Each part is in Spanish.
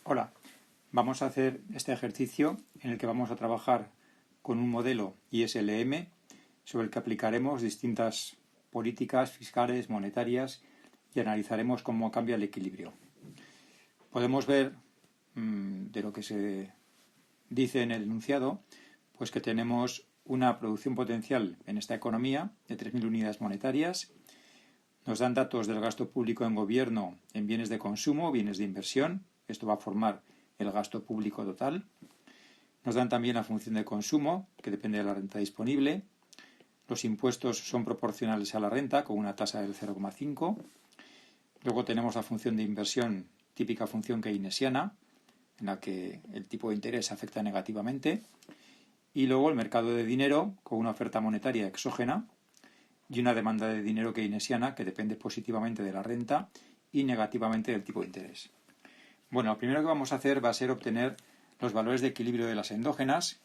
Hola, vamos a hacer este ejercicio en el que vamos a trabajar con un modelo ISLM sobre el que aplicaremos distintas políticas fiscales, monetarias y analizaremos cómo cambia el equilibrio. Podemos ver de lo que se dice en el enunciado, pues que tenemos una producción potencial en esta economía de 3.000 unidades monetarias. Nos dan datos del gasto público en gobierno en bienes de consumo, bienes de inversión. Esto va a formar el gasto público total. Nos dan también la función de consumo, que depende de la renta disponible. Los impuestos son proporcionales a la renta, con una tasa del 0,5. Luego tenemos la función de inversión, típica función keynesiana, en la que el tipo de interés afecta negativamente. Y luego el mercado de dinero, con una oferta monetaria exógena y una demanda de dinero keynesiana que depende positivamente de la renta y negativamente del tipo de interés. Bueno, lo primero que vamos a hacer va a ser obtener los valores de equilibrio de las endógenas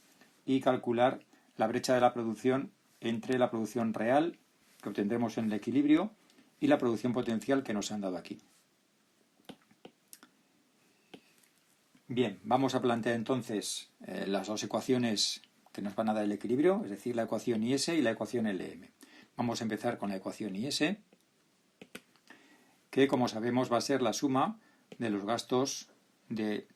y calcular la brecha de la producción entre la producción real que obtendremos en el equilibrio y la producción potencial que nos han dado aquí. Bien, vamos a plantear entonces las dos ecuaciones que nos van a dar el equilibrio, es decir, la ecuación IS y la ecuación LM. Vamos a empezar con la ecuación IS, que como sabemos va a ser la suma de los gastos de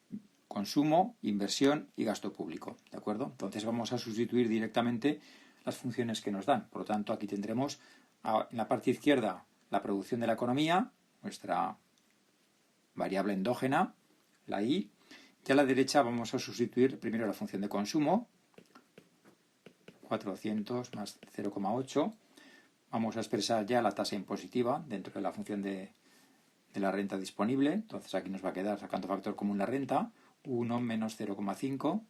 consumo, inversión y gasto público, ¿de acuerdo? Entonces vamos a sustituir directamente las funciones que nos dan. Por lo tanto, aquí tendremos en la parte izquierda la producción de la economía, nuestra variable endógena, la I, y a la derecha vamos a sustituir primero la función de consumo, 400 más 0,8. Vamos a expresar ya la tasa impositiva dentro de la función de la renta disponible. Entonces aquí nos va a quedar, sacando factor común la renta, 1 menos 0,5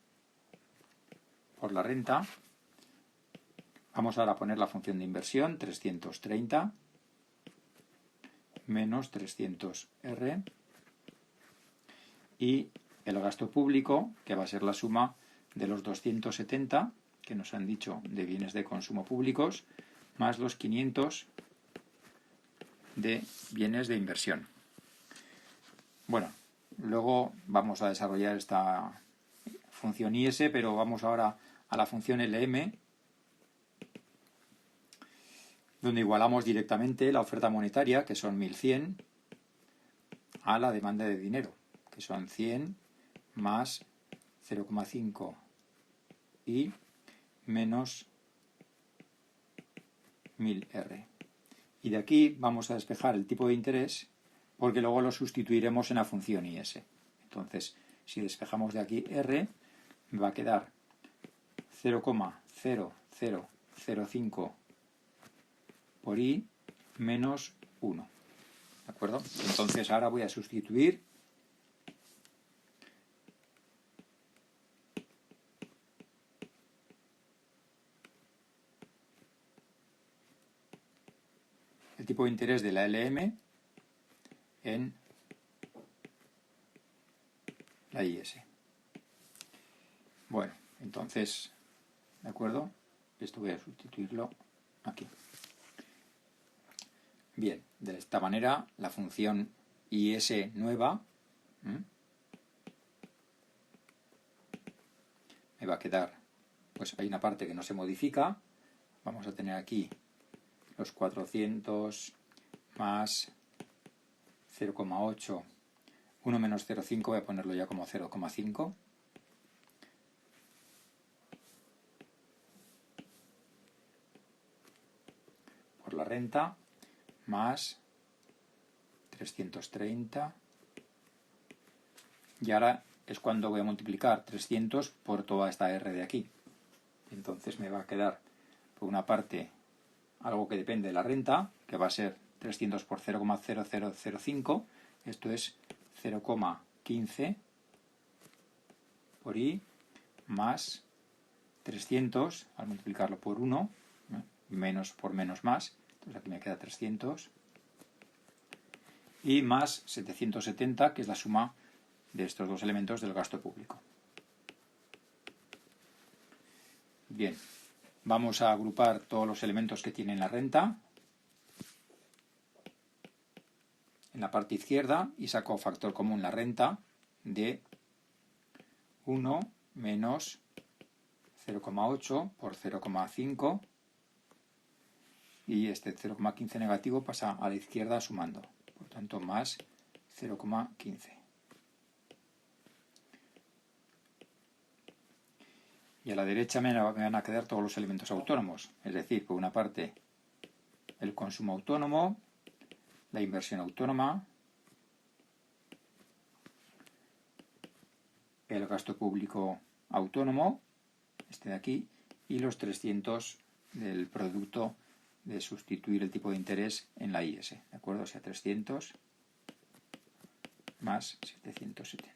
por la renta. Vamos ahora a poner la función de inversión, 330 menos 300R. Y el gasto público, que va a ser la suma de los 270 que nos han dicho de bienes de consumo públicos, más los 500 de bienes de inversión. Bueno, luego vamos a desarrollar esta función IS, pero vamos ahora a la función LM, donde igualamos directamente la oferta monetaria, que son 1.100, a la demanda de dinero, que son 100 más 0,5 y menos 1.000R. Y de aquí vamos a despejar el tipo de interés, porque luego lo sustituiremos en la función IS. Entonces, si despejamos de aquí R, me va a quedar 0,0005 por I menos 1. ¿De acuerdo? Entonces ahora voy a sustituir el tipo de interés de la LM en la IS. Bueno, entonces, ¿de acuerdo? Esto voy a sustituirlo aquí. Bien, de esta manera la función IS nueva me va a quedar, pues hay una parte que no se modifica. Vamos a tener aquí los 400 más 0,8, 1 menos 0,5, voy a ponerlo ya como 0,5. Por la renta, más 330. Y ahora es cuando voy a multiplicar 300 por toda esta R de aquí. Entonces me va a quedar, por una parte, algo que depende de la renta, que va a ser 300 por 0,0005. Esto es 0,15 por I más 300, al multiplicarlo por 1, menos por menos más. Entonces aquí me queda 300. Y más 770, que es la suma de estos dos elementos del gasto público. Bien, vamos a agrupar todos los elementos que tienen la renta en la parte izquierda y saco factor común la renta de 1 menos 0,8 por 0,5 y este 0,15 negativo pasa a la izquierda sumando, por tanto más 0,15. Y a la derecha me van a quedar todos los elementos autónomos, es decir, por una parte el consumo autónomo, la inversión autónoma, el gasto público autónomo, este de aquí, y los 300 del producto de sustituir el tipo de interés en la IS, ¿de acuerdo? O sea, 300 más 770.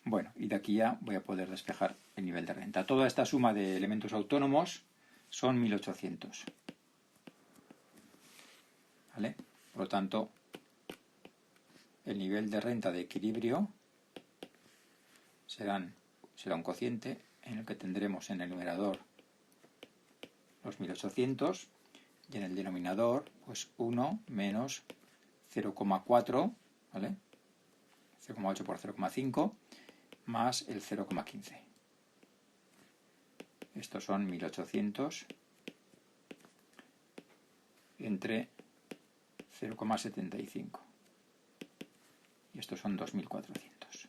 Bueno, y de aquí ya voy a poder despejar el nivel de renta. Toda esta suma de elementos autónomos son 1800. ¿Vale? Por lo tanto, el nivel de renta de equilibrio será un cociente en el que tendremos en el numerador los 1800 y en el denominador pues 1 menos 0,4, ¿vale? 0,8 por 0,5 más el 0,15. Estos son 1800 entre 0,75 y estos son 2400.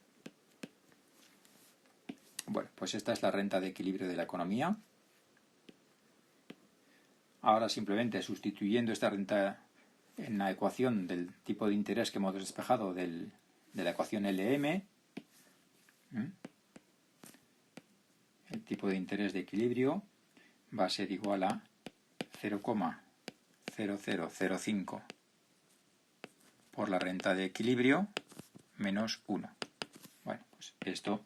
Bueno, pues esta es la renta de equilibrio de la economía. Ahora simplemente sustituyendo esta renta en la ecuación del tipo de interés que hemos despejado de la ecuación LM, el tipo de interés de equilibrio va a ser igual a 0,0005 por la renta de equilibrio menos 1. Bueno, pues esto,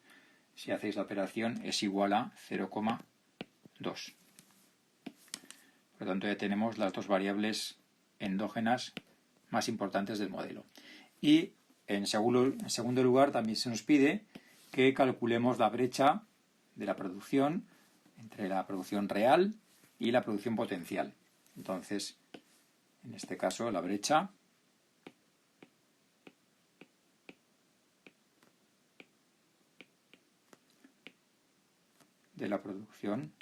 si hacéis la operación, es igual a 0,2. Por lo tanto, ya tenemos las dos variables endógenas más importantes del modelo. Y en segundo lugar, también se nos pide que calculemos la brecha de la producción entre la producción real y la producción potencial. Entonces, en este caso, la brecha de la producción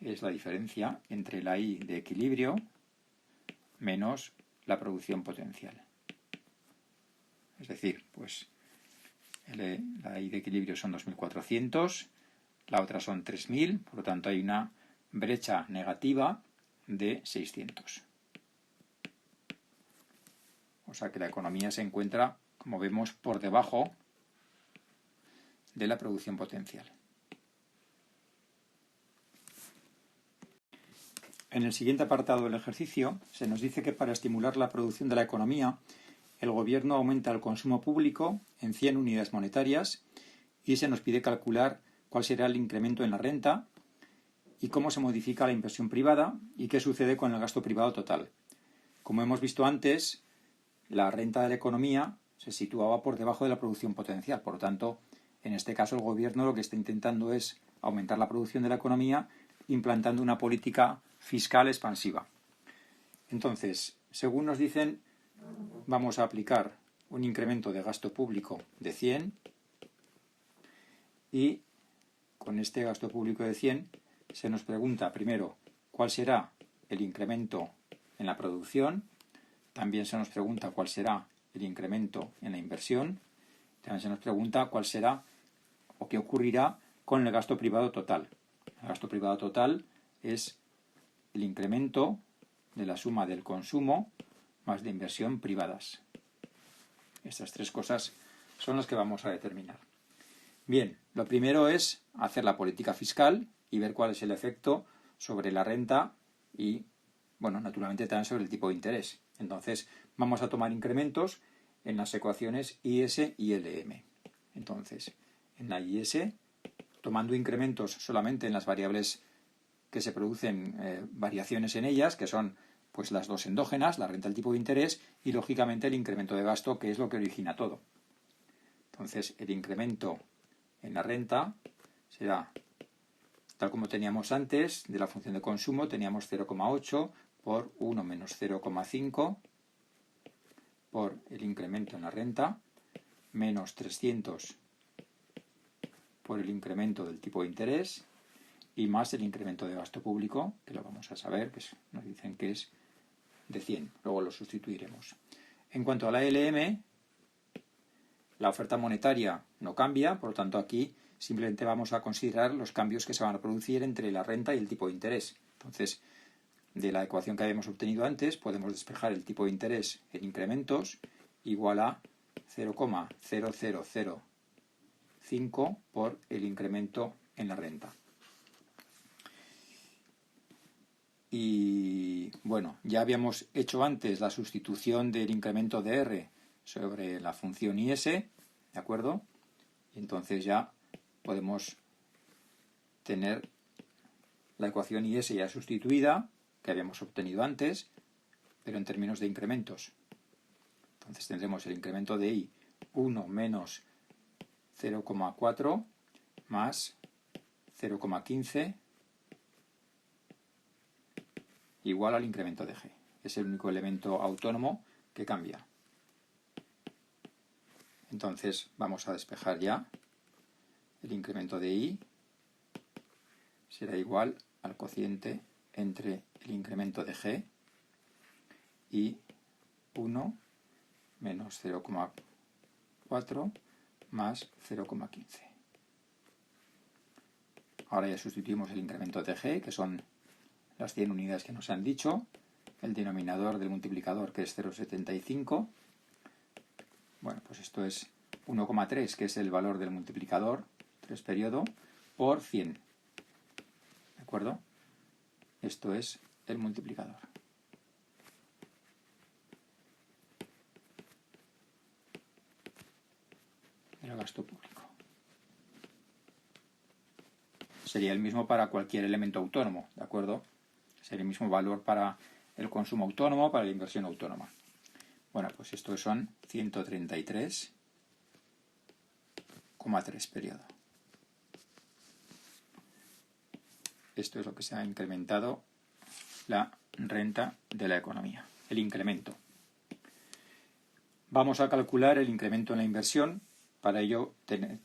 es la diferencia entre la I de equilibrio menos la producción potencial. Es decir, pues la I de equilibrio son 2400, la otra son 3000, por lo tanto hay una brecha negativa de 600. O sea que la economía se encuentra, como vemos, por debajo de la producción potencial. En el siguiente apartado del ejercicio se nos dice que para estimular la producción de la economía, el gobierno aumenta el consumo público en 100 unidades monetarias y se nos pide calcular cuál será el incremento en la renta y cómo se modifica la inversión privada y qué sucede con el gasto privado total. Como hemos visto antes, la renta de la economía se situaba por debajo de la producción potencial. Por lo tanto, en este caso el gobierno lo que está intentando es aumentar la producción de la economía implantando una política fiscal expansiva. Entonces, según nos dicen, vamos a aplicar un incremento de gasto público de 100 y con este gasto público de 100 se nos pregunta primero cuál será el incremento en la producción, también se nos pregunta cuál será el incremento en la inversión, también se nos pregunta cuál será o qué ocurrirá con el gasto privado total. El gasto privado total es el incremento de la suma del consumo más de inversión privadas. Estas tres cosas son las que vamos a determinar. Bien, lo primero es hacer la política fiscal y ver cuál es el efecto sobre la renta y, bueno, naturalmente también sobre el tipo de interés. Entonces, vamos a tomar incrementos en las ecuaciones IS y LM. Entonces, en la IS, tomando incrementos solamente en las variables que se producen variaciones en ellas, que son pues las dos endógenas, la renta del tipo de interés y lógicamente el incremento de gasto, que es lo que origina todo. Entonces el incremento en la renta será tal como teníamos antes, de la función de consumo, teníamos 0,8 por 1 menos 0,5 por el incremento en la renta, menos 300 por el incremento del tipo de interés y más el incremento de gasto público, que lo vamos a saber, nos dicen que es de 100. Luego lo sustituiremos. En cuanto a la LM, la oferta monetaria no cambia, por lo tanto aquí simplemente vamos a considerar los cambios que se van a producir entre la renta y el tipo de interés. Entonces, de la ecuación que habíamos obtenido antes, podemos despejar el tipo de interés en incrementos igual a 0,0005 por el incremento en la renta. Y bueno, ya habíamos hecho antes la sustitución del incremento de R sobre la función IS, ¿de acuerdo? Y entonces ya podemos tener la ecuación IS ya sustituida, que habíamos obtenido antes, pero en términos de incrementos. Entonces tendremos el incremento de I 1 menos 0,4 más 0,15 igual al incremento de G. Es el único elemento autónomo que cambia. Entonces vamos a despejar ya. El incremento de I será igual al cociente entre el incremento de G y 1 menos 0,4 más 0,15. Ahora ya sustituimos el incremento de G, que son las 100 unidades que nos han dicho, el denominador del multiplicador, que es 0,75. Bueno, pues esto es 1,3, que es el valor del multiplicador, 3 periodo, por 100. ¿De acuerdo? Esto es el multiplicador. El gasto público. Sería el mismo para cualquier elemento autónomo, ¿de acuerdo? Sería el mismo valor para el consumo autónomo, para la inversión autónoma. Bueno, pues estos son 133,3 periodo. Esto es lo que se ha incrementado la renta de la economía, el incremento. Vamos a calcular el incremento en la inversión. Para ello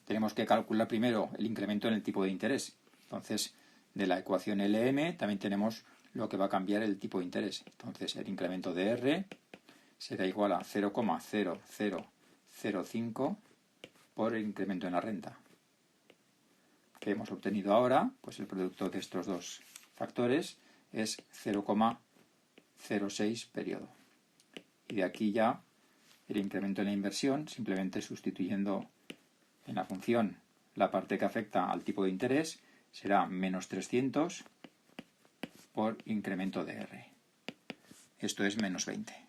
tenemos que calcular primero el incremento en el tipo de interés. Entonces, de la ecuación LM también tenemos lo que va a cambiar el tipo de interés. Entonces, el incremento de R será igual a 0,0005 por el incremento en la renta. Que hemos obtenido ahora, pues el producto de estos dos factores es 0,06 periodo. Y de aquí ya el incremento en la inversión, simplemente sustituyendo en la función la parte que afecta al tipo de interés, será menos 300 por incremento de R. Esto es menos 20. ¿De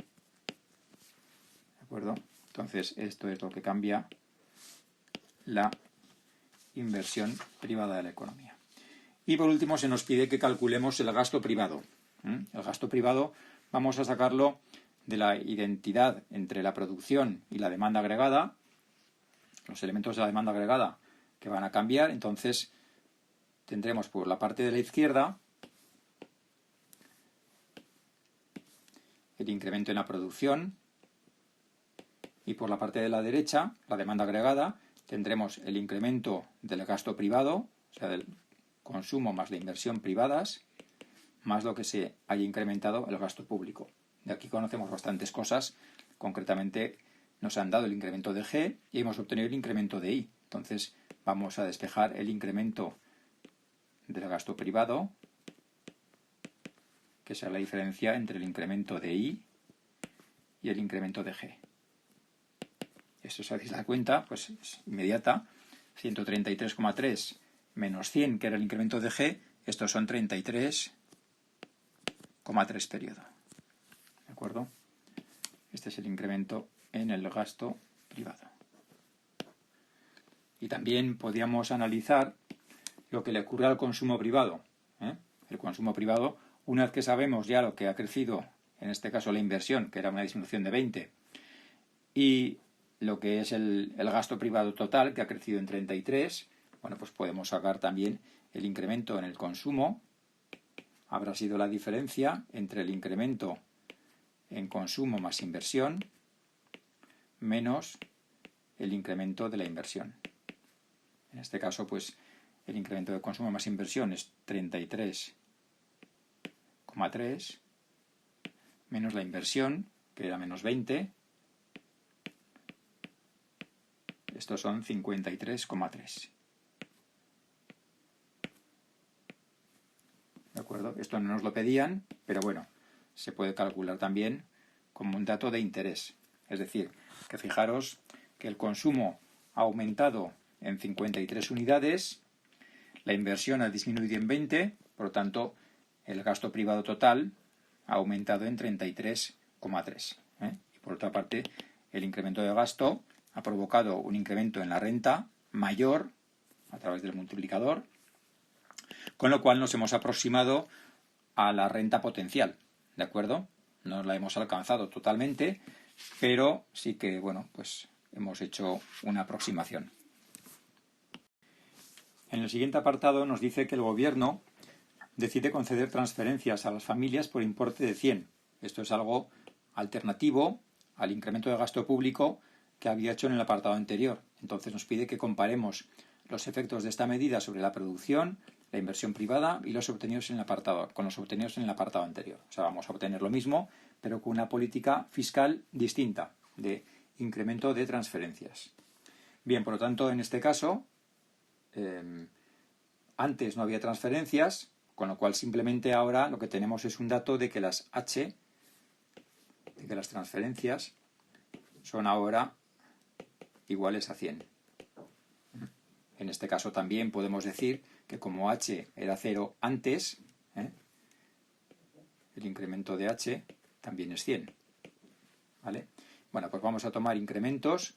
acuerdo? Entonces, esto es lo que cambia la inversión privada de la economía. Y por último, se nos pide que calculemos el gasto privado. El gasto privado vamos a sacarlo de la identidad entre la producción y la demanda agregada, los elementos de la demanda agregada que van a cambiar. Entonces, tendremos por la parte de la izquierda el incremento en la producción y por la parte de la derecha, la demanda agregada, tendremos el incremento del gasto privado, o sea, del consumo más la inversión privadas, más lo que se haya incrementado el gasto público. De aquí conocemos bastantes cosas. Concretamente nos han dado el incremento de G y hemos obtenido el incremento de I. Entonces vamos a despejar el incremento del gasto privado, que será la diferencia entre el incremento de I y el incremento de G. Esto, si hacéis la cuenta, pues es inmediata. 133,3 menos 100, que era el incremento de G, estos son 33,3 periodo. ¿De acuerdo? Este es el incremento en el gasto privado. Y también podríamos analizar lo que le ocurre al consumo privado. El consumo privado, una vez que sabemos ya lo que ha crecido, en este caso la inversión, que era una disminución de 20, y lo que es el gasto privado total, que ha crecido en 33, bueno, pues podemos sacar también el incremento en el consumo habrá sido la diferencia entre el incremento en consumo más inversión menos el incremento de la inversión. En este caso, pues, el incremento de consumo más inversión es 33,3 menos la inversión, que era menos 20. Estos son 53,3. ¿De acuerdo? Esto no nos lo pedían, pero bueno, se puede calcular también como un dato de interés. Es decir, que fijaros que el consumo ha aumentado en 53 unidades, la inversión ha disminuido en 20, por lo tanto, el gasto privado total ha aumentado en 33,3. Y por otra parte, el incremento de gasto ha provocado un incremento en la renta mayor a través del multiplicador, con lo cual nos hemos aproximado a la renta potencial, ¿de acuerdo? No la hemos alcanzado totalmente, pero sí que, bueno, pues hemos hecho una aproximación. En el siguiente apartado nos dice que el Gobierno decide conceder transferencias a las familias por importe de 100. Esto es algo alternativo al incremento de gasto público que había hecho en el apartado anterior. Entonces nos pide que comparemos los efectos de esta medida sobre la producción, la inversión privada y los obtenidos en el apartado, con los obtenidos en el apartado anterior. O sea, vamos a obtener lo mismo, pero con una política fiscal distinta de incremento de transferencias. Bien, por lo tanto, en este caso, antes no había transferencias, con lo cual simplemente ahora lo que tenemos es un dato de que las H, de que las transferencias son ahora iguales a 100. En este caso también podemos decir que como H era 0 antes, el incremento de H también es 100. ¿Vale? Bueno, pues vamos a tomar incrementos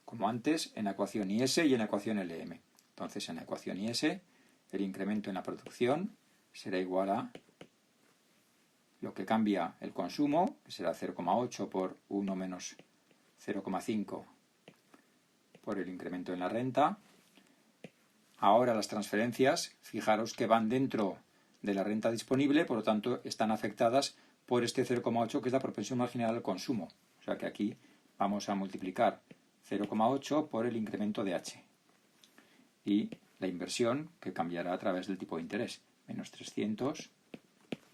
como antes en la ecuación IS y en la ecuación LM. Entonces, en la ecuación IS, el incremento en la producción será igual a lo que cambia el consumo, que será 0,8 por 1 menos 0,5 por el incremento en la renta. Ahora las transferencias, fijaros que van dentro de la renta disponible, por lo tanto están afectadas por este 0,8 que es la propensión marginal al consumo. O sea que aquí vamos a multiplicar 0,8 por el incremento de H. Y la inversión, que cambiará a través del tipo de interés, menos 300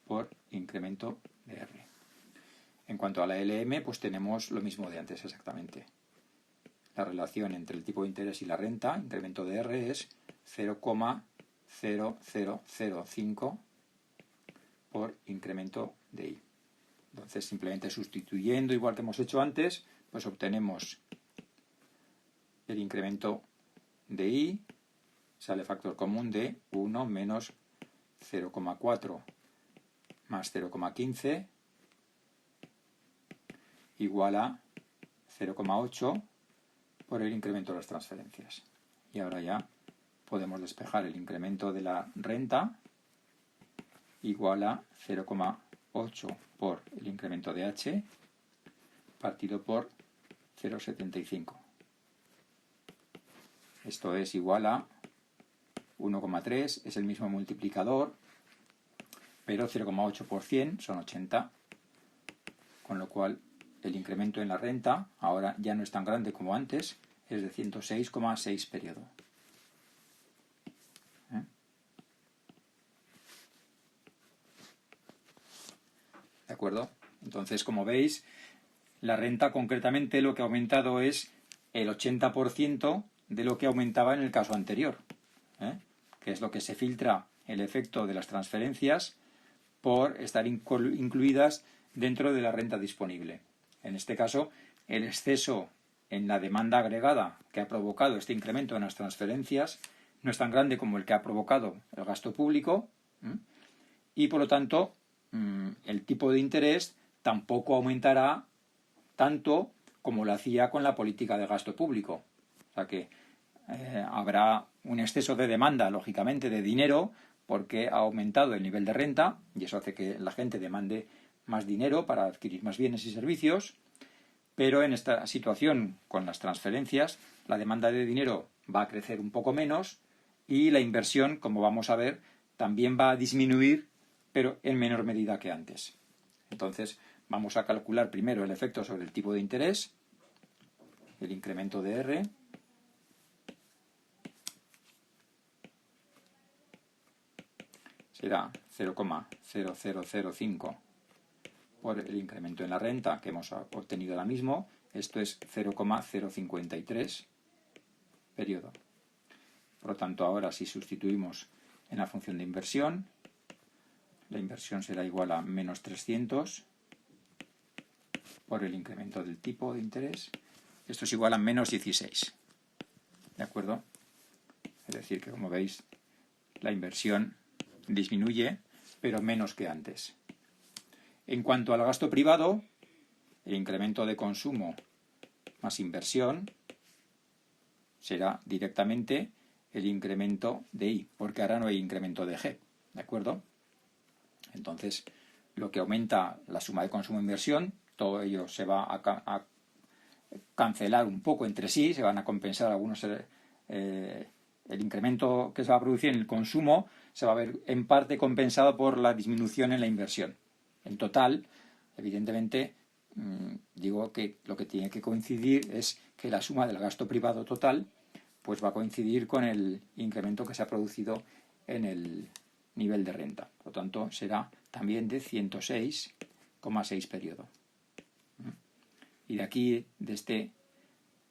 por incremento de R. En cuanto a la LM, pues tenemos lo mismo de antes exactamente. La relación entre el tipo de interés y la renta, incremento de R, es 0,0005 por incremento de I. Entonces, simplemente sustituyendo, igual que hemos hecho antes, pues obtenemos el incremento de I, sale factor común de 1 menos 0,4 más 0,15 igual a 0,8 por el incremento de las transferencias. Y ahora ya podemos despejar el incremento de la renta igual a 0,8 por el incremento de H partido por 0,75. Esto es igual a 1,3, es el mismo multiplicador, pero 0,8 por 100 son 80, con lo cual el incremento en la renta ahora ya no es tan grande como antes, es de 106,6 periodo. ¿De acuerdo? Entonces, como veis, la renta concretamente lo que ha aumentado es el 80% de lo que aumentaba en el caso anterior, que es lo que se filtra el efecto de las transferencias por estar incluidas dentro de la renta disponible. En este caso, el exceso en la demanda agregada que ha provocado este incremento en las transferencias no es tan grande como el que ha provocado el gasto público, y por lo tanto el tipo de interés tampoco aumentará tanto como lo hacía con la política de gasto público. O sea que habrá un exceso de demanda, lógicamente, de dinero, porque ha aumentado el nivel de renta y eso hace que la gente demande más dinero para adquirir más bienes y servicios, pero en esta situación con las transferencias la demanda de dinero va a crecer un poco menos y la inversión, como vamos a ver, también va a disminuir, pero en menor medida que antes. Entonces, vamos a calcular primero el efecto sobre el tipo de interés, el incremento de R, será 0,0005 por el incremento en la renta que hemos obtenido ahora mismo. Esto es 0,053 periodo. Por lo tanto, ahora si sustituimos en la función de inversión, la inversión será igual a menos 300 por el incremento del tipo de interés. Esto es igual a menos 16. ¿De acuerdo? Es decir, que como veis, la inversión disminuye, pero menos que antes. En cuanto al gasto privado, el incremento de consumo más inversión será directamente el incremento de I, porque ahora no hay incremento de G. ¿De acuerdo? Entonces, lo que aumenta la suma de consumo e inversión, todo ello se va a cancelar un poco entre sí, se van a compensar algunos. El incremento que se va a producir en el consumo se va a ver en parte compensado por la disminución en la inversión. En total, evidentemente, digo que lo que tiene que coincidir es que la suma del gasto privado total pues va a coincidir con el incremento que se ha producido en el nivel de renta. Por lo tanto, será también de 106,6 periodo. Y de aquí, de este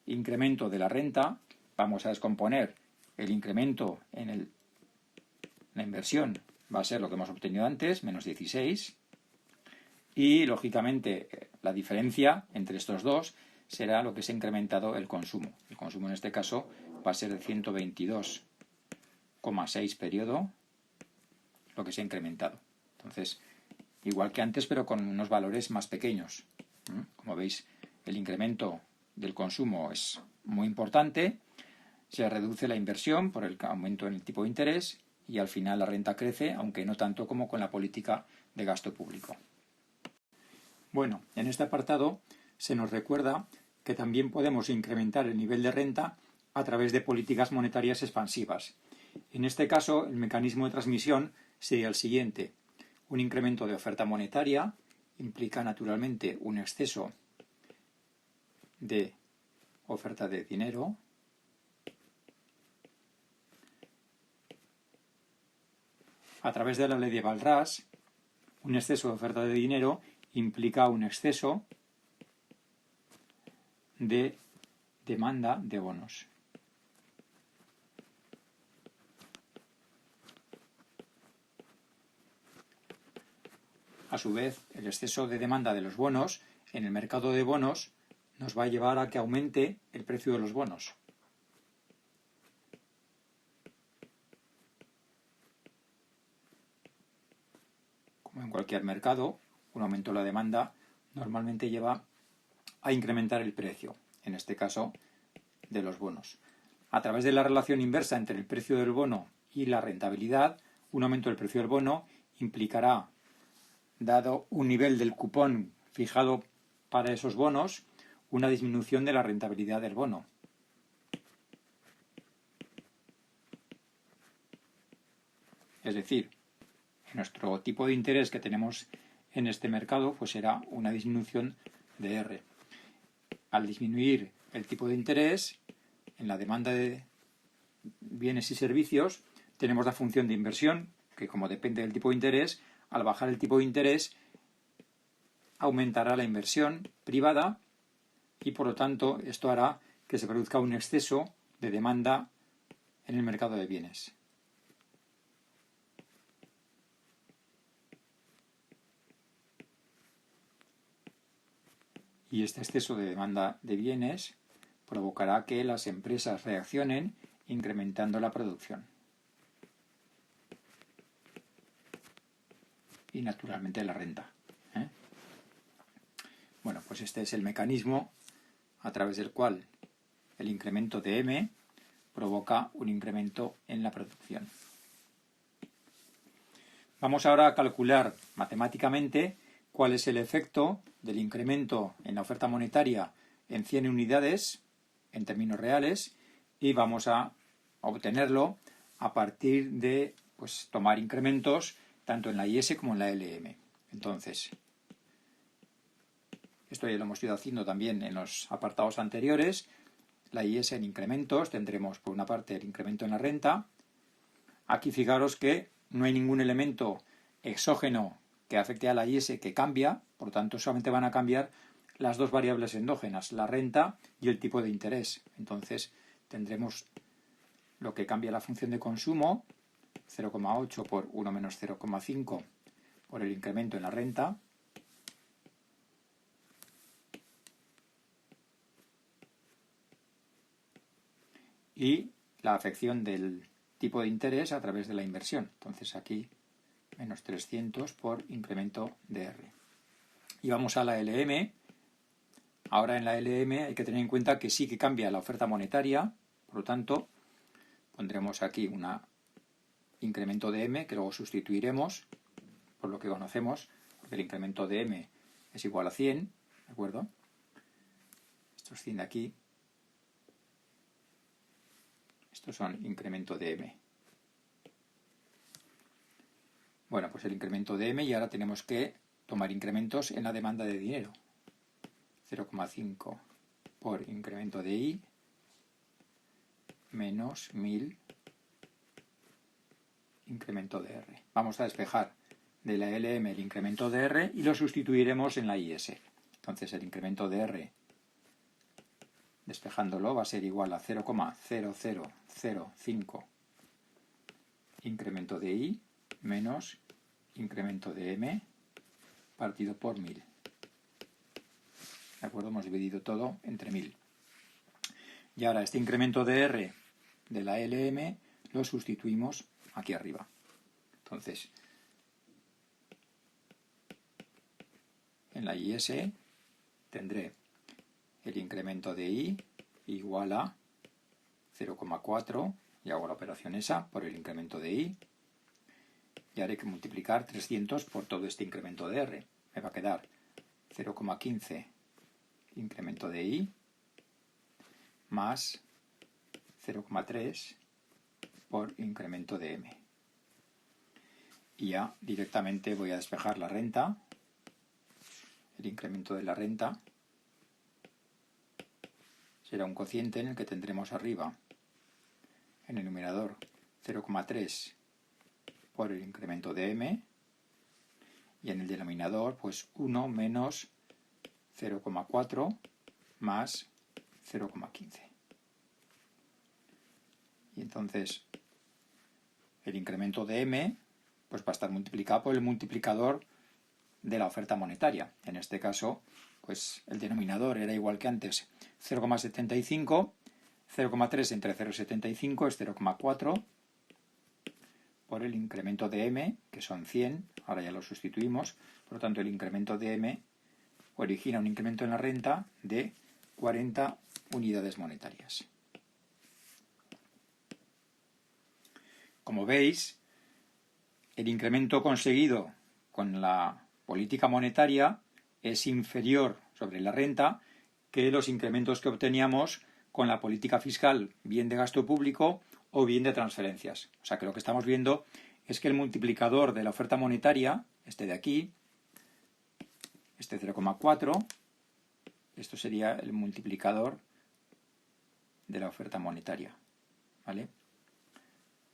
incremento de la renta, vamos a descomponer el incremento en la inversión. Va a ser lo que hemos obtenido antes, menos 16. Y, lógicamente, la diferencia entre estos dos será lo que se ha incrementado el consumo. El consumo, en este caso, va a ser de 122,6 periodo, lo que se ha incrementado. Entonces, igual que antes, pero con unos valores más pequeños. Como veis, el incremento del consumo es muy importante, se reduce la inversión por el aumento en el tipo de interés y al final la renta crece, aunque no tanto como con la política de gasto público. Bueno, en este apartado se nos recuerda que también podemos incrementar el nivel de renta a través de políticas monetarias expansivas. En este caso, el mecanismo de transmisión sería el siguiente. Un incremento de oferta monetaria implica naturalmente un exceso de oferta de dinero, a través de la ley de Ball-Ras, un exceso de oferta de dinero implica un exceso de demanda de bonos. A su vez, el exceso de demanda de los bonos en el mercado de bonos nos va a llevar a que aumente el precio de los bonos. Como en cualquier mercado, un aumento de la demanda normalmente lleva a incrementar el precio, en este caso de los bonos. A través de la relación inversa entre el precio del bono y la rentabilidad, un aumento del precio del bono implicará, dado un nivel del cupón fijado para esos bonos, una disminución de la rentabilidad del bono. Es decir, nuestro tipo de interés que tenemos en este mercado pues será una disminución de R. Al disminuir el tipo de interés en la demanda de bienes y servicios, tenemos la función de inversión, que como depende del tipo de interés, al bajar el tipo de interés aumentará la inversión privada y por lo tanto esto hará que se produzca un exceso de demanda en el mercado de bienes. Y este exceso de demanda de bienes provocará que las empresas reaccionen incrementando la producción. Y naturalmente la renta. Bueno, pues este es el mecanismo a través del cual el incremento de M provoca un incremento en la producción. Vamos ahora a calcular matemáticamente cuál es el efecto del incremento en la oferta monetaria en 100 unidades en términos reales y vamos a obtenerlo a partir de pues, tomar incrementos tanto en la IS como en la LM. Entonces, esto ya lo hemos ido haciendo también en los apartados anteriores. La IS en incrementos tendremos por una parte el incremento en la renta. Aquí fijaros que no hay ningún elemento exógeno que afecte a la IS que cambia, por lo tanto solamente van a cambiar las dos variables endógenas, la renta y el tipo de interés. Entonces tendremos lo que cambia la función de consumo, 0,8 por 1 menos 0,5 por el incremento en la renta. Y la afección del tipo de interés a través de la inversión. Entonces aquí menos 300 por incremento de R. Y vamos a la LM. Ahora en la LM hay que tener en cuenta que sí que cambia la oferta monetaria, por lo tanto pondremos aquí un incremento de M que luego sustituiremos por lo que conocemos, porque el incremento de M es igual a 100, ¿de acuerdo? Esto es 100 de aquí. Estos son incremento de M. Bueno, pues el incremento de M y ahora tenemos que tomar incrementos en la demanda de dinero. 0,5 por incremento de I menos 1000 incremento de R. Vamos a despejar de la LM el incremento de R y lo sustituiremos en la IS. Entonces el incremento de R, despejándolo, va a ser igual a 0,0005 incremento de I menos incremento de M partido por 1000. ¿De acuerdo? Hemos dividido todo entre 1000. Y ahora este incremento de R de la LM lo sustituimos aquí arriba. Entonces, en la IS tendré el incremento de I igual a 0,4 y hago la operación esa por el incremento de I y haré que multiplicar 300 por todo este incremento de R. Me va a quedar 0,15 incremento de I más 0,3 por incremento de M. Y ya directamente voy a despejar la renta, el incremento de la renta será un cociente en el que tendremos arriba en el numerador 0,3 por el incremento de M y en el denominador pues 1 menos 0,4 más 0,15. Y entonces el incremento de M pues va a estar multiplicado por el multiplicador de la oferta monetaria. En este caso, pues el denominador era igual que antes, 0,75, 0,3 entre 0,75 es 0,4 por el incremento de M, que son 100, ahora ya lo sustituimos, por lo tanto el incremento de M origina un incremento en la renta de 40 unidades monetarias. Como veis, el incremento conseguido con la política monetaria es inferior sobre la renta que los incrementos que obteníamos con la política fiscal, bien de gasto público o bien de transferencias. O sea que lo que estamos viendo es que el multiplicador de la oferta monetaria, este de aquí, este 0,4, esto sería el multiplicador de la oferta monetaria, ¿vale?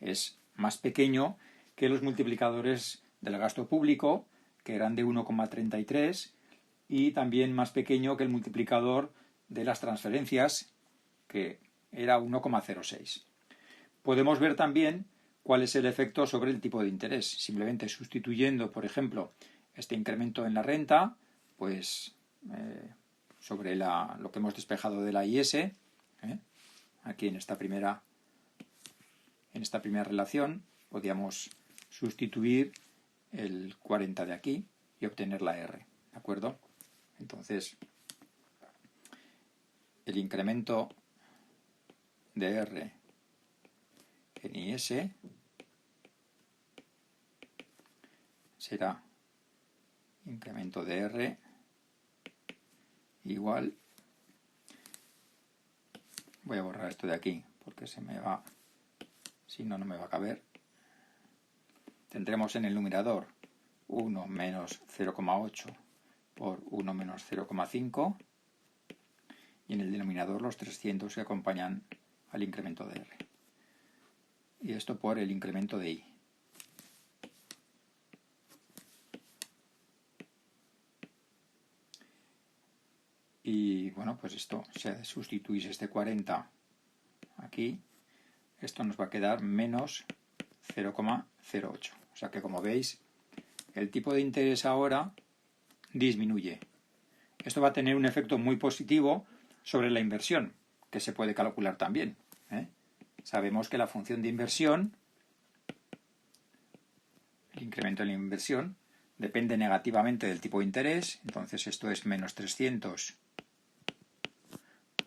Es más pequeño que los multiplicadores del gasto público, que eran de 1,33, y también más pequeño que el multiplicador de las transferencias, que era 1,06. Podemos ver también cuál es el efecto sobre el tipo de interés. Simplemente sustituyendo, por ejemplo, este incremento en la renta, pues sobre lo que hemos despejado de la IS, aquí en esta primera relación, podríamos sustituir el 40 de aquí y obtener la R, ¿de acuerdo? Entonces, el incremento de R en IS será incremento de R igual, voy a borrar esto de aquí porque se me si no, no me va a caber. Tendremos en el numerador 1 menos 0,8 por 1 menos 0,5 y en el denominador los 300 que acompañan al incremento de R. Y esto por el incremento de I. Y bueno, pues esto, si sustituís este 40 aquí, esto nos va a quedar menos 0,08. O sea que, como veis, el tipo de interés ahora disminuye. Esto va a tener un efecto muy positivo sobre la inversión, que se puede calcular también. Sabemos que la función de inversión, el incremento de la inversión, depende negativamente del tipo de interés. Entonces esto es menos 300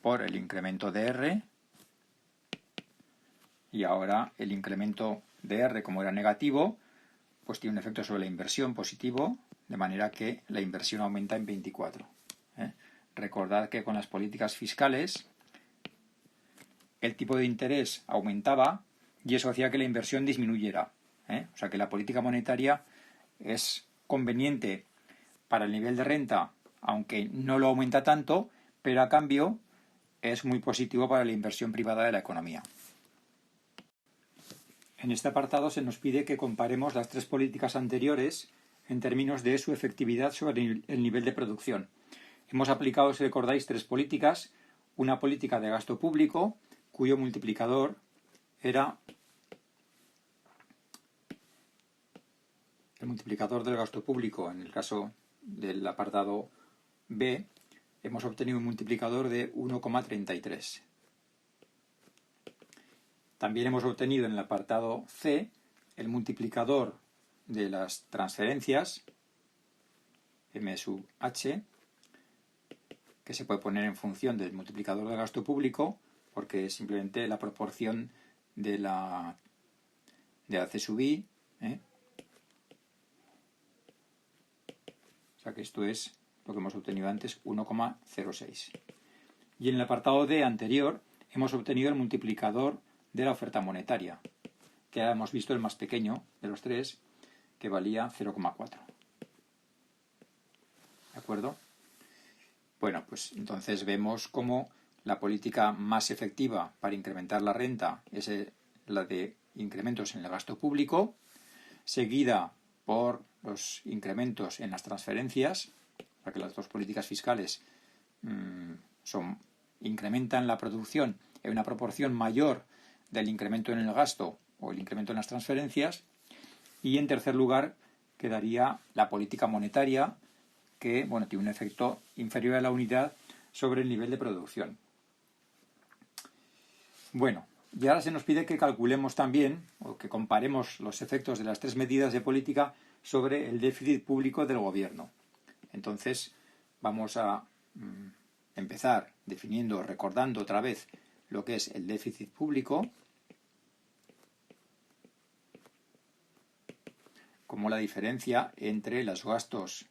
por el incremento de R. Y ahora el incremento de R, como era negativo, pues tiene un efecto sobre la inversión positivo, de manera que la inversión aumenta en 24. Recordad que con las políticas fiscales el tipo de interés aumentaba y eso hacía que la inversión disminuyera. O sea que la política monetaria es conveniente para el nivel de renta, aunque no lo aumenta tanto, pero a cambio es muy positivo para la inversión privada de la economía. En este apartado se nos pide que comparemos las tres políticas anteriores en términos de su efectividad sobre el nivel de producción. Hemos aplicado, si recordáis, tres políticas. Una política de gasto público, cuyo multiplicador era el multiplicador del gasto público. En el caso del apartado B, hemos obtenido un multiplicador de 1,33. También hemos obtenido en el apartado C el multiplicador de las transferencias, M sub H, que se puede poner en función del multiplicador del gasto público, porque es simplemente la proporción de la C sub I. O sea que esto es lo que hemos obtenido antes, 1,06. Y en el apartado D anterior hemos obtenido el multiplicador de la oferta monetaria, que ya hemos visto el más pequeño de los tres, que valía 0,4. ¿De acuerdo? Bueno, pues entonces vemos cómo la política más efectiva para incrementar la renta es la de incrementos en el gasto público, seguida por los incrementos en las transferencias, para que las dos políticas fiscales incrementan la producción en una proporción mayor del incremento en el gasto o el incremento en las transferencias, y en tercer lugar quedaría la política monetaria, que tiene un efecto inferior a la unidad sobre el nivel de producción. Bueno, y ahora se nos pide que calculemos también, o que comparemos los efectos de las tres medidas de política sobre el déficit público del gobierno. Entonces, vamos a empezar recordando otra vez lo que es el déficit público, como la diferencia entre los gastos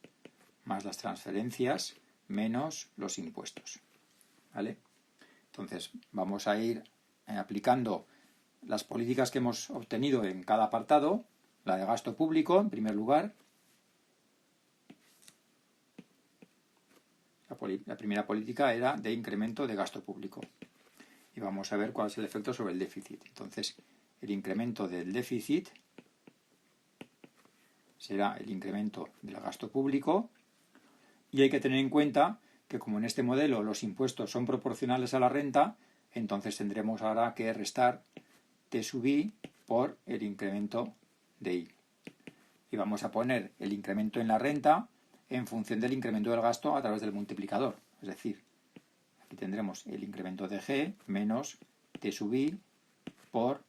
más las transferencias menos los impuestos. ¿Vale? Entonces, vamos a ir aplicando las políticas que hemos obtenido en cada apartado. La de gasto público, en primer lugar. La primera política era de incremento de gasto público. Y vamos a ver cuál es el efecto sobre el déficit. Entonces, el incremento del déficit será el incremento del gasto público. Y hay que tener en cuenta que, como en este modelo los impuestos son proporcionales a la renta, entonces tendremos ahora que restar T sub I por el incremento de I. Y vamos a poner el incremento en la renta en función del incremento del gasto a través del multiplicador. Es decir, aquí tendremos el incremento de G menos T sub I por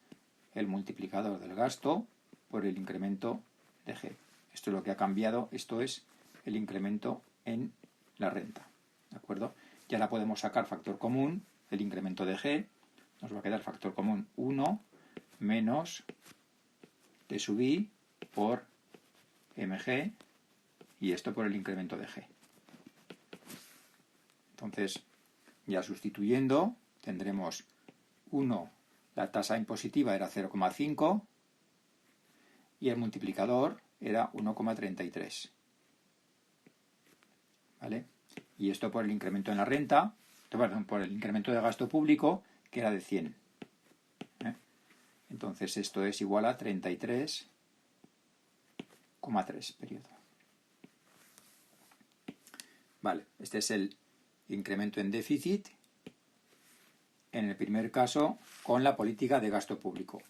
el multiplicador del gasto por el incremento de G. Esto es lo que ha cambiado, esto es el incremento en la renta. ¿De acuerdo? Ya la podemos sacar factor común, el incremento de G, nos va a quedar factor común 1 menos T sub I por mg, y esto por el incremento de G. Entonces, ya sustituyendo, tendremos 1, la tasa impositiva era 0,5 y el multiplicador era 1,33. ¿Vale? Y esto por el incremento en la renta, perdón, por el incremento de gasto público, que era de 100. Entonces esto es igual a 33,3 periodo. Vale, este es el incremento en déficit en el primer caso con la política de gasto público.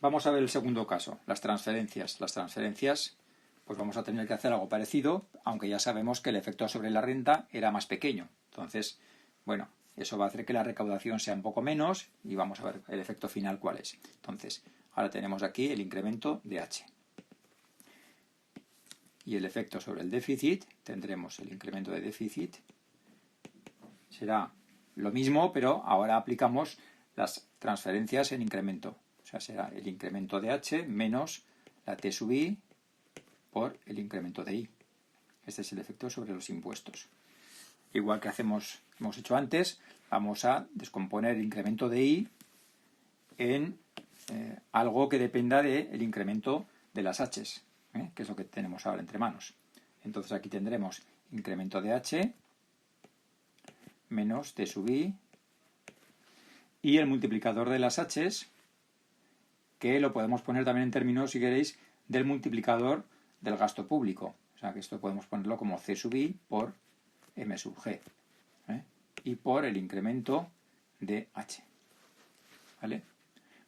Vamos a ver el segundo caso, las transferencias. Las transferencias, pues vamos a tener que hacer algo parecido, aunque ya sabemos que el efecto sobre la renta era más pequeño. Entonces, bueno, eso va a hacer que la recaudación sea un poco menos y vamos a ver el efecto final cuál es. Entonces, ahora tenemos aquí el incremento de H. Y el efecto sobre el déficit, tendremos el incremento de déficit. Será lo mismo, pero ahora aplicamos las transferencias en incremento. O sea, será el incremento de H menos la T sub I por el incremento de I. Este es el efecto sobre los impuestos. Igual que hemos hecho antes, vamos a descomponer el incremento de I en algo que dependa del incremento de las H's, que es lo que tenemos ahora entre manos. Entonces aquí tendremos incremento de H menos T sub I y el multiplicador de las H's, que lo podemos poner también en términos, si queréis, del multiplicador del gasto público. O sea que esto podemos ponerlo como C sub I por M sub G. Y por el incremento de H. ¿Vale?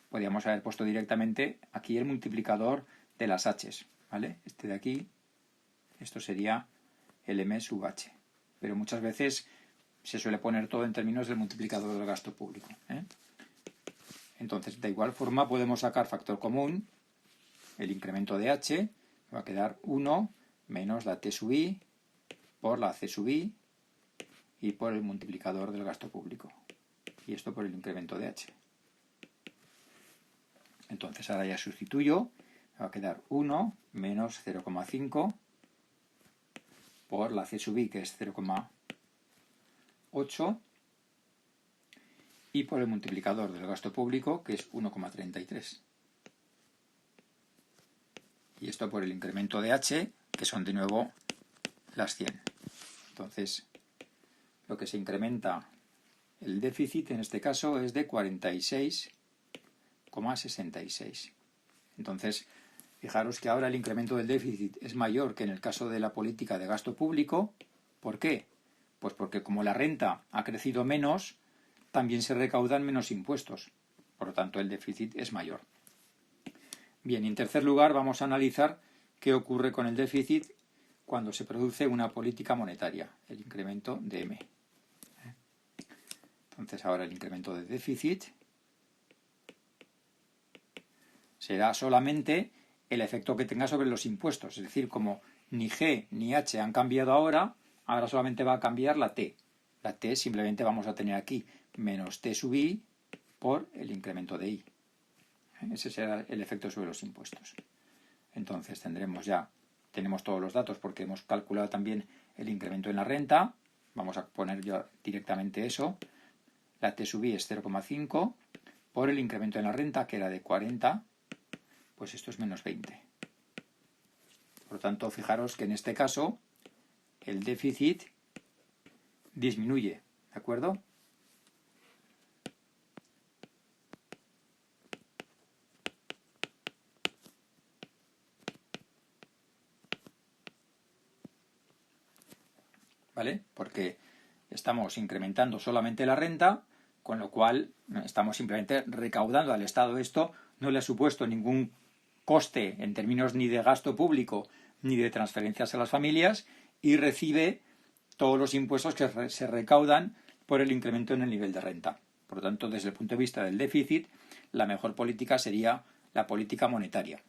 Podríamos haber puesto directamente aquí el multiplicador de las H's. ¿Vale? Este de aquí, esto sería el M sub H. Pero muchas veces se suele poner todo en términos del multiplicador del gasto público. Entonces, de igual forma podemos sacar factor común, el incremento de H, va a quedar 1 menos la T sub I por la C sub I y por el multiplicador del gasto público. Y esto por el incremento de H. Entonces ahora ya sustituyo, va a quedar 1 menos 0,5 por la C sub I, que es 0,8, y por el multiplicador del gasto público, que es 1,33. Y esto por el incremento de H, que son de nuevo las 100. Entonces, lo que se incrementa el déficit en este caso es de 46,66. Entonces, fijaros que ahora el incremento del déficit es mayor que en el caso de la política de gasto público. ¿Por qué? Pues porque como la renta ha crecido menos, también se recaudan menos impuestos. Por lo tanto, el déficit es mayor. Bien, y en tercer lugar vamos a analizar qué ocurre con el déficit cuando se produce una política monetaria, el incremento de M. Entonces ahora el incremento de déficit será solamente el efecto que tenga sobre los impuestos. Es decir, como ni G ni H han cambiado ahora solamente va a cambiar la T. La T simplemente vamos a tener aquí menos T sub I por el incremento de I. Ese será el efecto sobre los impuestos. Entonces tenemos todos los datos porque hemos calculado también el incremento en la renta. Vamos a poner ya directamente eso. La T sub I es 0,5 por el incremento en la renta, que era de 40, pues esto es menos 20. Por lo tanto, fijaros que en este caso el déficit disminuye, ¿de acuerdo? ¿Vale? Porque estamos incrementando solamente la renta, con lo cual estamos simplemente recaudando al Estado. Esto no le ha supuesto ningún coste en términos ni de gasto público ni de transferencias a las familias y recibe todos los impuestos que se recaudan por el incremento en el nivel de renta. Por lo tanto, desde el punto de vista del déficit, la mejor política sería la política monetaria.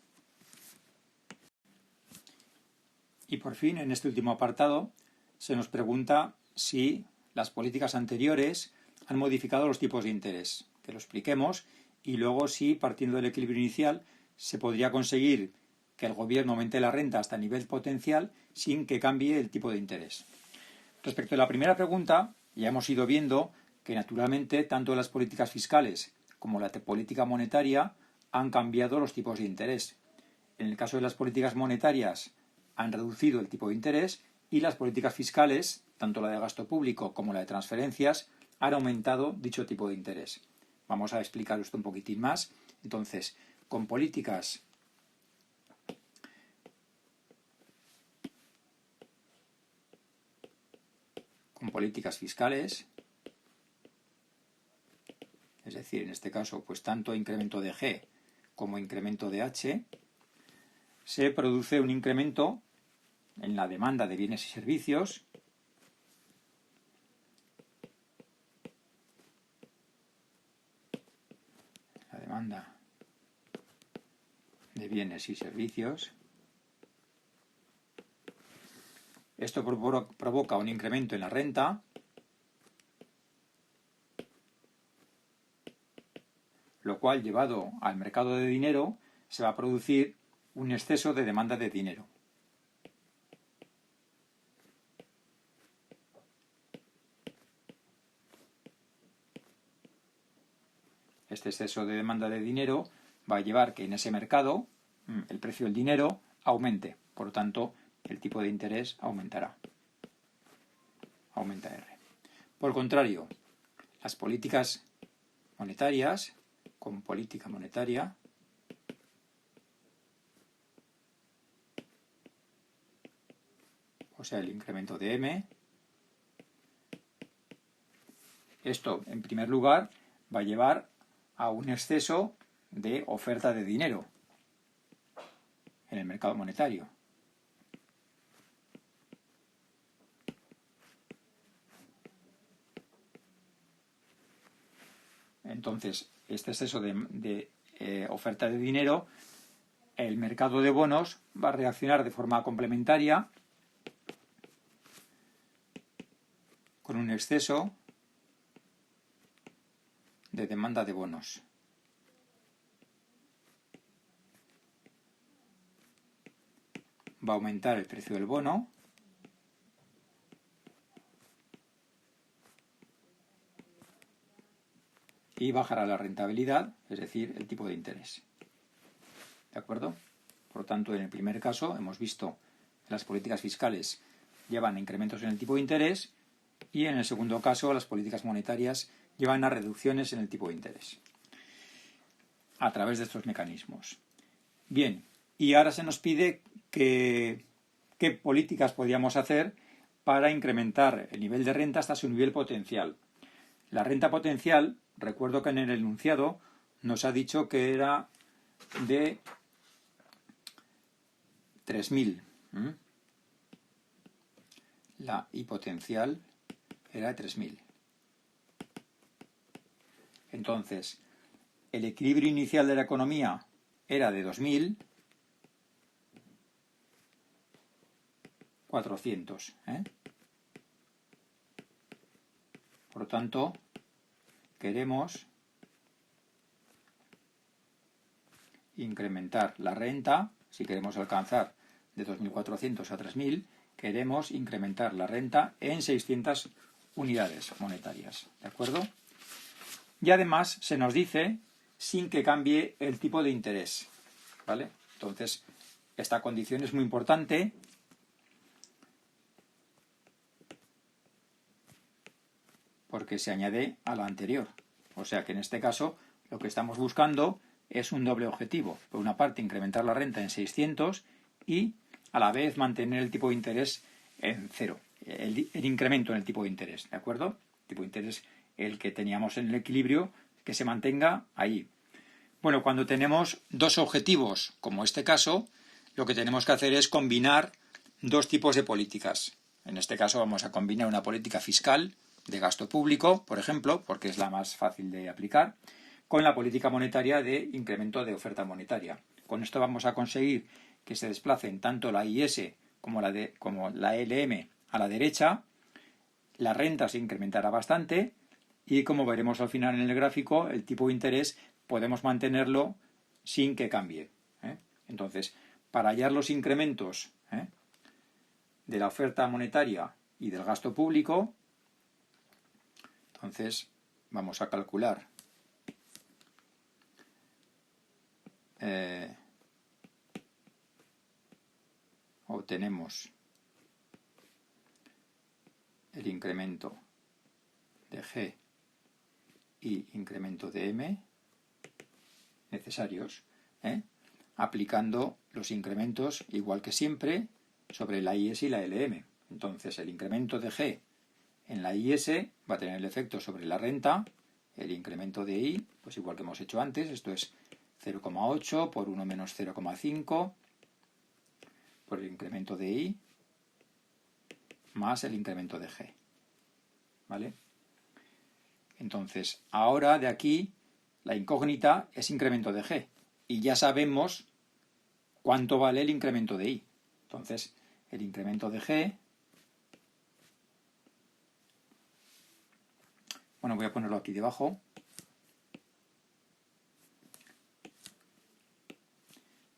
Y por fin, en este último apartado, se nos pregunta si las políticas anteriores han modificado los tipos de interés. Que lo expliquemos y luego si, partiendo del equilibrio inicial, se podría conseguir que el gobierno aumente la renta hasta el nivel potencial sin que cambie el tipo de interés. Respecto a la primera pregunta, ya hemos ido viendo que naturalmente tanto las políticas fiscales como la política monetaria han cambiado los tipos de interés. En el caso de las políticas monetarias han reducido el tipo de interés y las políticas fiscales, tanto la de gasto público como la de transferencias, han aumentado dicho tipo de interés. Vamos a explicar esto un poquitín más. Entonces, con políticas fiscales, es decir, en este caso, pues tanto incremento de G como incremento de H, se produce un incremento en la demanda de bienes y servicios Esto provoca un incremento en la renta, lo cual, llevado al mercado de dinero, se va a producir un exceso de demanda de dinero. Este exceso de demanda de dinero va a llevar que en ese mercado el precio del dinero aumente. Por lo tanto, el tipo de interés aumentará. Aumenta R. Por el contrario, las políticas monetarias, con política monetaria, o sea, el incremento de M, esto, en primer lugar, va a llevar a un exceso de oferta de dinero en el mercado monetario. Entonces, este exceso de oferta de dinero, el mercado de bonos va a reaccionar de forma complementaria con un exceso de demanda de bonos. Va a aumentar el precio del bono y bajará la rentabilidad, es decir, el tipo de interés. ¿De acuerdo? Por lo tanto, en el primer caso hemos visto que las políticas fiscales llevan a incrementos en el tipo de interés y en el segundo caso las políticas monetarias llevan a reducciones en el tipo de interés a través de estos mecanismos. Bien, y ahora se nos pide qué políticas podríamos hacer para incrementar el nivel de renta hasta su nivel potencial. La renta potencial, recuerdo que en el enunciado nos ha dicho que era de 3.000. La I potencial era de 3.000. Entonces, el equilibrio inicial de la economía era de 2.400. Por lo tanto, queremos incrementar la renta. Si queremos alcanzar de 2.400 a 3.000, queremos incrementar la renta en 600 unidades monetarias. ¿De acuerdo? Y además se nos dice sin que cambie el tipo de interés. ¿Vale? Entonces, esta condición es muy importante porque se añade a la anterior. O sea que en este caso lo que estamos buscando es un doble objetivo. Por una parte, incrementar la renta en 600 y a la vez mantener el tipo de interés en cero. El incremento en el tipo de interés, ¿de acuerdo? El tipo de interés, el que teníamos en el equilibrio, que se mantenga ahí. Bueno, cuando tenemos dos objetivos, como este caso, lo que tenemos que hacer es combinar dos tipos de políticas. En este caso vamos a combinar una política fiscal de gasto público, por ejemplo, porque es la más fácil de aplicar, con la política monetaria de incremento de oferta monetaria. Con esto vamos a conseguir que se desplacen tanto la IS como la LM a la derecha, la renta se incrementará bastante y, como veremos al final en el gráfico, el tipo de interés podemos mantenerlo sin que cambie. Entonces, para hallar los incrementos de la oferta monetaria y del gasto público, entonces vamos a calcular obtenemos el incremento de G y incremento de M necesarios, aplicando los incrementos igual que siempre sobre la IS y la LM. Entonces el incremento de G en la IS va a tener el efecto sobre la renta, el incremento de I, pues igual que hemos hecho antes, esto es 0,8 por 1 menos 0,5 por el incremento de I más el incremento de G. ¿Vale? Entonces, ahora de aquí la incógnita es incremento de G y ya sabemos cuánto vale el incremento de I. Entonces, el incremento de G, bueno, voy a ponerlo aquí debajo.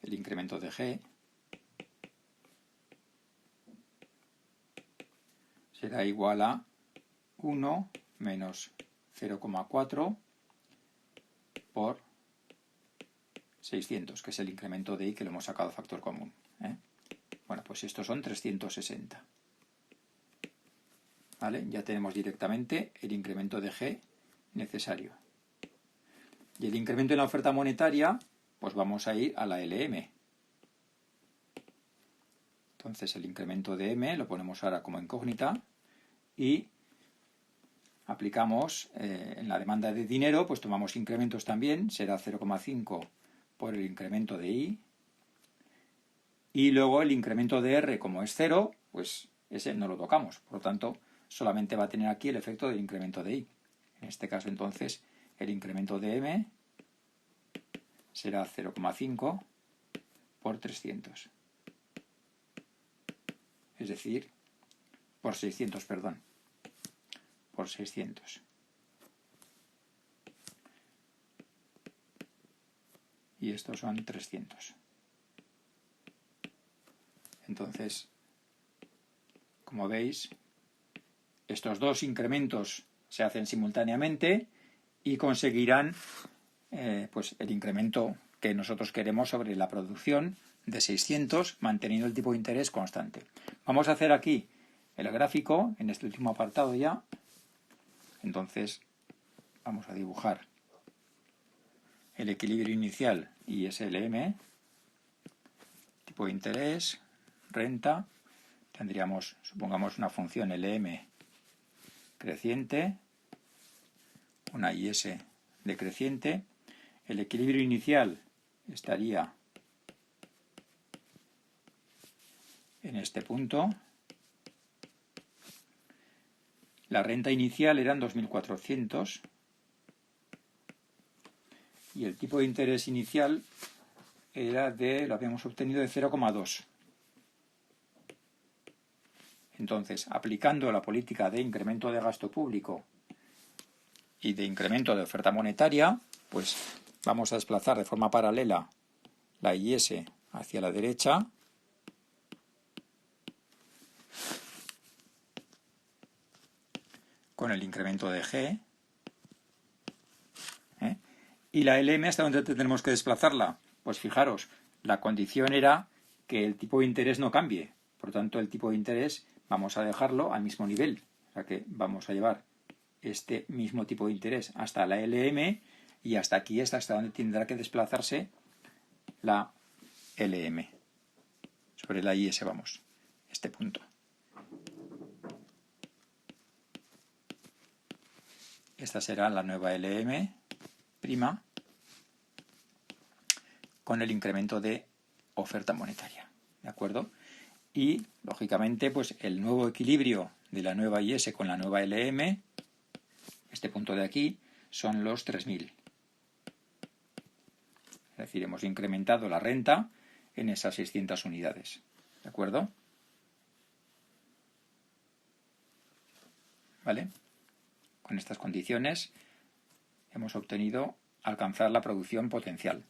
El incremento de G será igual a 1 menos 0,4 por 600, que es el incremento de I que lo hemos sacado factor común. Bueno, pues estos son 360. ¿Vale? Ya tenemos directamente el incremento de G necesario. Y el incremento en la oferta monetaria, pues vamos a ir a la LM. Entonces el incremento de M lo ponemos ahora como incógnita y aplicamos en la demanda de dinero, pues tomamos incrementos también, será 0,5 por el incremento de I. Y luego el incremento de R, como es 0, pues ese no lo tocamos. Por lo tanto, solamente va a tener aquí el efecto del incremento de I. En este caso, entonces, el incremento de M será 0,5 por 300. Es decir, por 600, perdón. Por 600. Y estos son 300. Entonces, como veis, estos dos incrementos se hacen simultáneamente y conseguirán pues el incremento que nosotros queremos sobre la producción de 600, manteniendo el tipo de interés constante. Vamos a hacer aquí el gráfico en este último apartado ya. Entonces, vamos a dibujar el equilibrio inicial ISLM, tipo de interés, renta. Tendríamos, supongamos, una función LM creciente, una IS decreciente. El equilibrio inicial estaría en este punto. La renta inicial eran 2.400 y el tipo de interés inicial lo habíamos obtenido de 0,2. Entonces, aplicando la política de incremento de gasto público y de incremento de oferta monetaria, pues vamos a desplazar de forma paralela la IS hacia la derecha con el incremento de G. ¿Y la LM hasta dónde tenemos que desplazarla? Pues fijaros, la condición era que el tipo de interés no cambie. Por lo tanto, el tipo de interés vamos a dejarlo al mismo nivel. O sea que vamos a llevar este mismo tipo de interés hasta la LM y hasta aquí hasta donde tendrá que desplazarse la LM. Sobre la IS vamos, este punto. Esta será la nueva LM prima con el incremento de oferta monetaria. ¿De acuerdo? Y, lógicamente, pues el nuevo equilibrio de la nueva IS con la nueva LM, este punto de aquí, son los 3.000. Es decir, hemos incrementado la renta en esas 600 unidades. ¿De acuerdo? ¿Vale? Con estas condiciones hemos obtenido alcanzar la producción potencial.